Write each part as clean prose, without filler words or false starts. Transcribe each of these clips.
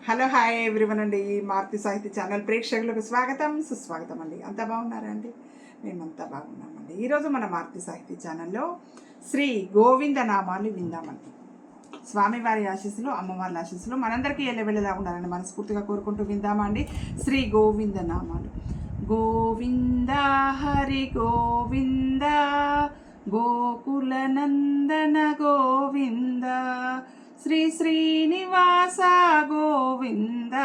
Hello hi everyone అండి. మారుతి సాహిత్య channel ప్రేక్షకులకు స్వాగతం సుస్వాగతం అండి. అంతా బాగున్నారా అండి? మేమంతా బాగున్నామండి. ఈరోజు మన మారుతి సాహిత్య ఛానల్లో శ్రీ గోవింద నామాలు విందామండి. స్వామివారి ఆశీస్సులు, అమ్మవారి ఆశీస్సులు మనందరికీ ఎల్లవెల్లలా ఉండాలని మనస్ఫూర్తిగా కోరుకుంటూ విందామా అండి. శ్రీ గోవింద నామాలు. గోవింద హరి గోవింద గోకుల నందన గోవింద శ్రీ శ్రీనివాస గోవింద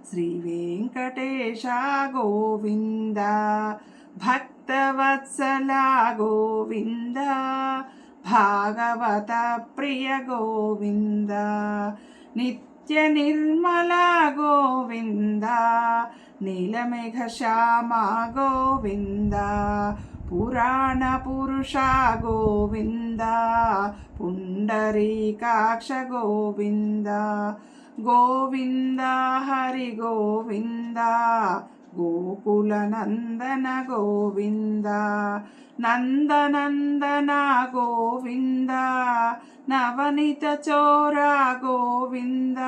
శ్రీ వెంకటేశ గోవింద భక్తవత్సల గోవింద భాగవత ప్రియ గోవింద నిత్య నిర్మల గోవింద నీలమేఘ శ్యామ గోవింద పురాణ పురుష గోవింద పుండరీకాక్ష గోవింద గోవింద హరి గోవింద గోకుల నందన గోవింద నందనందన గోవింద నవనిత చోర గోవింద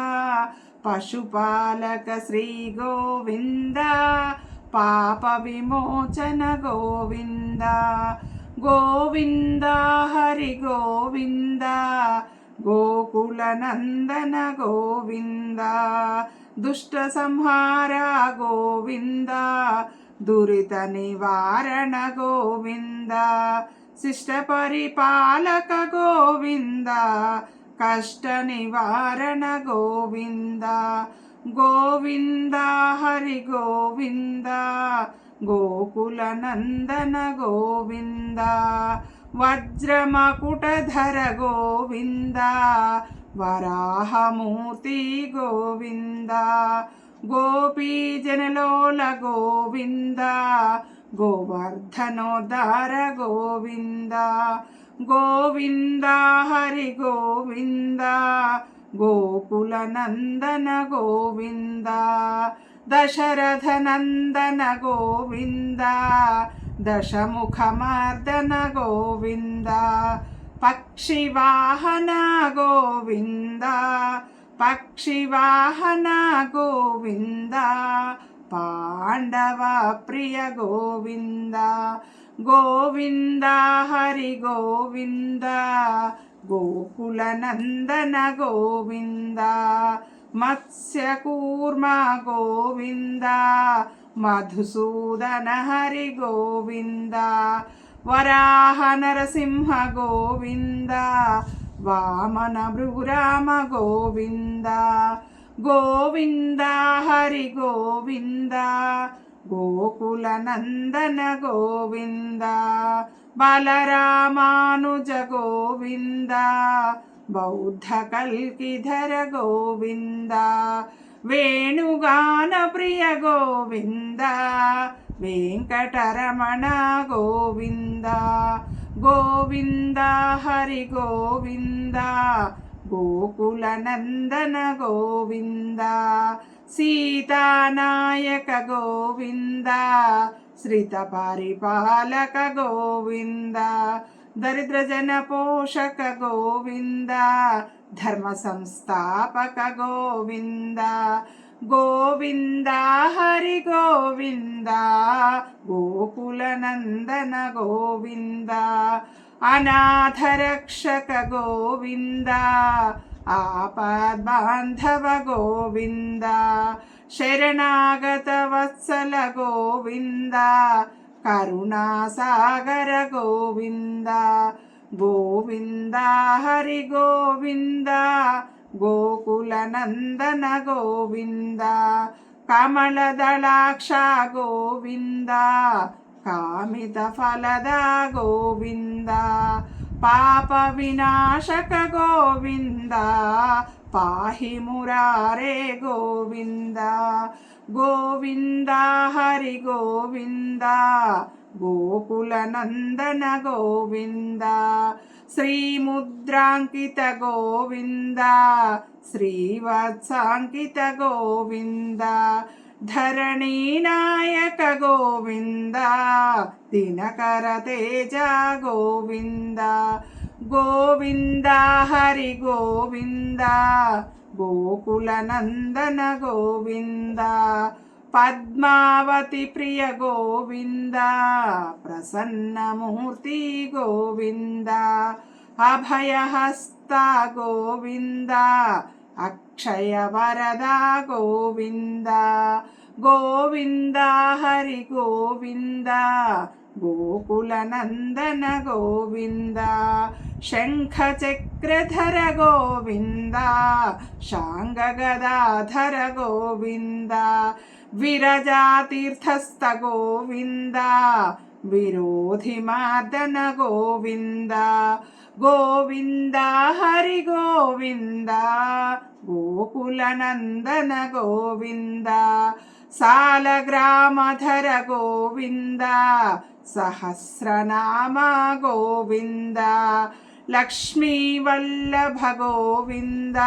పశుపాలక శ్రీ గోవింద పాప విమోచన గోవింద గోవింద హరి గోవింద గోకుల నందన గోవింద దుష్ట సంహార గోవింద దురిత నివారణ గోవింద శిష్ట పరిపాలక గోవింద కష్ట నివారణ గోవింద గోవింద హరి గోవింద గోకుల నందన గోవింద వజ్రమకుటధర గోవింద వరాహమూర్తి గోవింద గోపీజనలోల గోవింద గోవర్ధనోద్ధార గోవింద గోవింద హరి గోవింద గోకుల నందన గోవింద దశరథ నందన గోవింద దశముఖమర్దన గోవింద పక్షివాహన గోవింద పక్షివాహన గోవింద పాండవ ప్రియ గోవింద గోవింద హరి గోవింద గోకుల నందన గోవింద మత్స్యకూర్మ గోవింద మధుసూదన హరి గోవింద వరాహ నరసింహ గోవింద వామన భృగురామ గోవింద గోవింద హరి గోవింద గోకుల నందన గోవింద బలరామానుజ గోవింద బౌద్ధ కల్కిధర గోవింద వేణుగాన ప్రియ గోవింద వెంకటరమణ గోవింద గోవింద హరి గోవింద గోకుల నందన గోవింద సీతానాయక గోవింద శ్రిత పరిపాలక గోవింద దరిద్ర జన పోషక గోవింద ధర్మ సంస్థాపక గోవింద గోవింద హరి గోవింద గోకుల నందన గోవింద అనాథరక్షక గోవింద ఆపద్బాంధవ గోవింద శరణాగత వత్సల గోవింద కరుణాసాగర గోవింద గోవింద హరి గోవింద గోకుల నందన గోవింద కమలదళాక్ష గోవింద కామిత ఫలద గోవింద పాప వినాశక గోవింద పాహి మురారే గోవింద గోవింద హరి గోవింద గోకుల నందన గోవింద శ్రీముద్రాంకిత గోవింద శ్రీవత్సాంకిత గోవింద ధరణీనాయక గోవింద దినకర తేజ గోవింద గోవింద హరి గోవింద గోకులనందన గోవింద పద్మావతి ప్రియ గోవింద ప్రసన్నమూర్తి గోవింద అభయహస్త గోవింద అక్షయ వరద గోవింద గోవింద హరి గోవింద గోకులనందన గోవింద శంఖ చక్రధర గోవింద శాంగగదాధర గోవింద విరజాతీర్థస్థ గోవింద విరోధి మార్దన గోవింద గోవింద హరి గోవింద గోకులనందన గోవింద సాలగ్రామధర గోవింద సహస్రనామ గోవింద లక్ష్మీవల్లభ గోవింద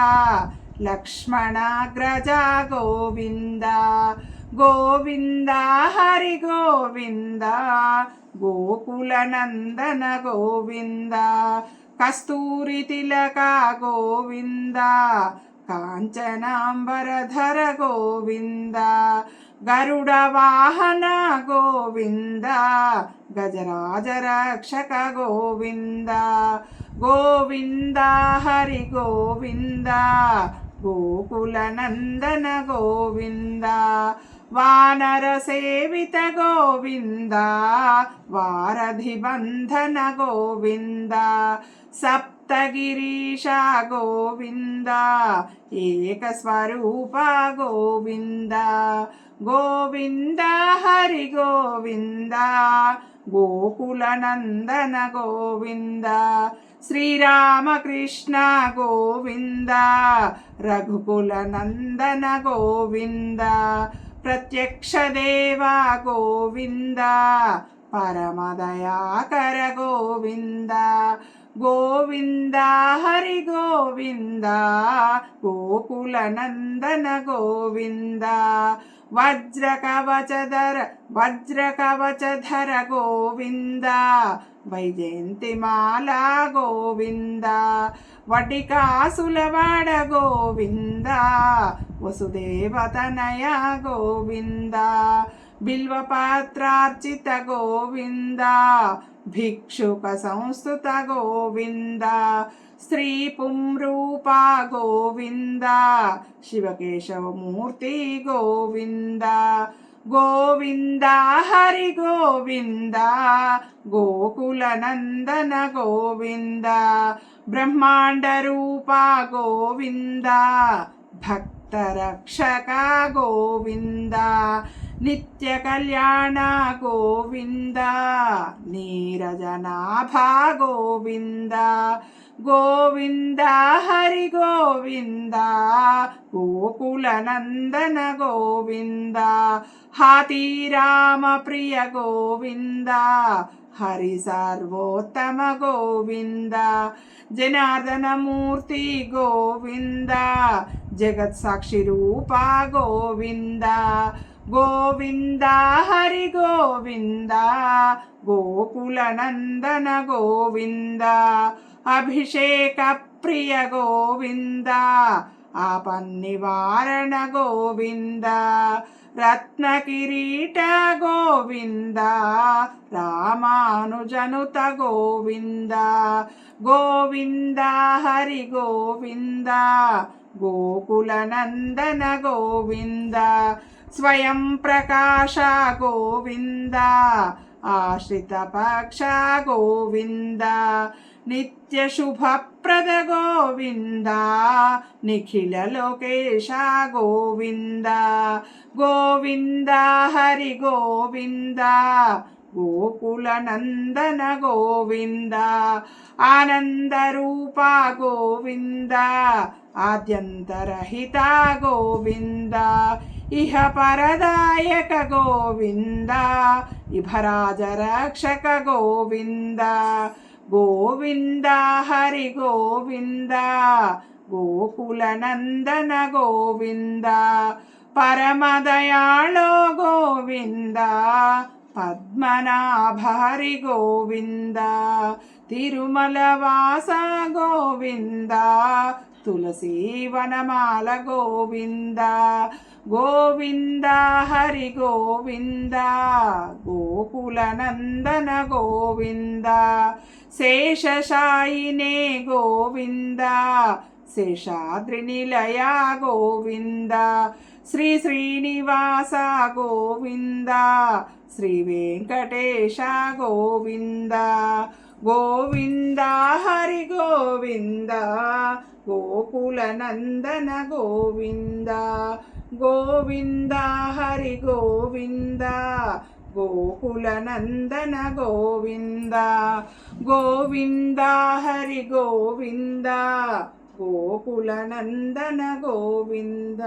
లక్ష్మణాగ్రజ గోవింద గోవింద హరి గోవింద గోకులనందన గోవింద కస్తూరి తిలక గోవింద కాంచనాంబరధర గోవింద గరుడ వాహన గోవింద గజరాజ రక్షక గోవింద గోవింద హరి గోవింద గోకులనందన గోవింద వానర సేవిత గోవింద వారధి బంధన గోవింద సప్తగిరీశ గోవింద ఏకస్వరూప గోవింద గోవింద హరి గోవింద గోకులనందన గోవింద శ్రీరామకృష్ణ గోవింద రఘుకుల నందన గోవింద ప్రత్యక్ష దేవ గోవింద పరమదయాకర గోవింద గోవింద హరి గోవింద గోకుల నందన గోవింద వజ్రకవచధర గోవింద వైజయంతిమాల గోవింద వటికాసులవాడ గోవింద వసుదేవతనయ గోవింద బిల్వపాత్రార్చిత గోవింద భిక్షుక సంస్థుత గోవింద స్త్రీ పుంరూప గోవింద శివకేశవమూర్తి గోవింద గోవింద హరి గోవింద గోకులనందన గోవింద బ్రహ్మాండ రూప గోవింద భక్తరక్షక గోవింద నిత్య కళ్యాణ గోవింద నీరజనాభ గోవింద గోవింద హరి గోవింద గోకులనందన గోవింద హాతీరామ ప్రియ గోవింద హరి సర్వోత్తమ గోవింద జనార్దన మూర్తి గోవింద జగత్ సాక్షి రూప గోవింద గోవింద హరి గోవింద గోకులనందన గోవింద అభిషేక ప్రియ గోవింద ఆపన్నివారణ గోవింద రత్న కిరీట గోవింద రామానుజనుత గోవింద గోవింద హరి గోవింద గోకులనందన గోవింద స్వయం ప్రకాశ గోవింద ఆశ్రిత పక్ష గోవింద నిత్య శుభప్రద గోవింద నిఖిల లోకేశ గోవింద గోవింద హరి గోవింద గోకులనందన గోవింద ఆనంద రూప గోవింద ఆద్యంతరహిత గోవింద ఇహ పరదాయక గోవింద ఇభరాజ రక్షక గోవింద గోవింద హరి గోవింద గోకులనందన గోవింద పరమదయాళో గోవింద పద్మనాభ హరి గోవింద తిరుమల వాస గోవింద తులసి వనమాల గోవింద గోవింద హరి గోవింద గోకుల నందన గోవింద శేషశాయినే గోవింద శేషాద్రి నిలయ గోవింద శ్రీ శ్రీనివాస గోవింద శ్రీ వెంకటేశ గోవింద గోవింద హరి గోవింద గోకుల నందన గోవింద గోవింద హరి గోవింద గోకుల నందన గోవింద గోవింద హరి గోవింద గోకుల నందన గోవింద.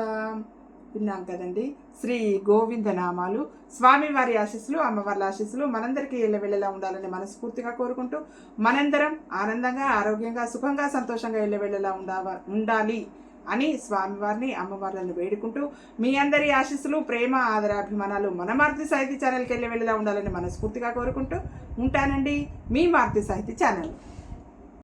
విన్నాం కదండి శ్రీ గోవింద నామాలు. స్వామివారి ఆశీస్సులు, అమ్మవారి ఆశీస్సులు మనందరికీ ఎల్లవెళ్ళలా ఉండాలని మనస్ఫూర్తిగా కోరుకుంటూ, మనందరం ఆనందంగా, ఆరోగ్యంగా, సుఖంగా, సంతోషంగా ఎల్లవెళ్ళలా ఉండాలి అని స్వామివారిని, అమ్మవార్లను వేడుకుంటూ, మీ అందరి ఆశీస్సులు, ప్రేమ, ఆదరాభిమానాలు మన మారుతి సాహితీ ఛానల్కి ఎల్లవెళ్ళలా ఉండాలని మనస్ఫూర్తిగా కోరుకుంటూ ఉంటానండి. మీ మారుతి సాహితీ ఛానల్.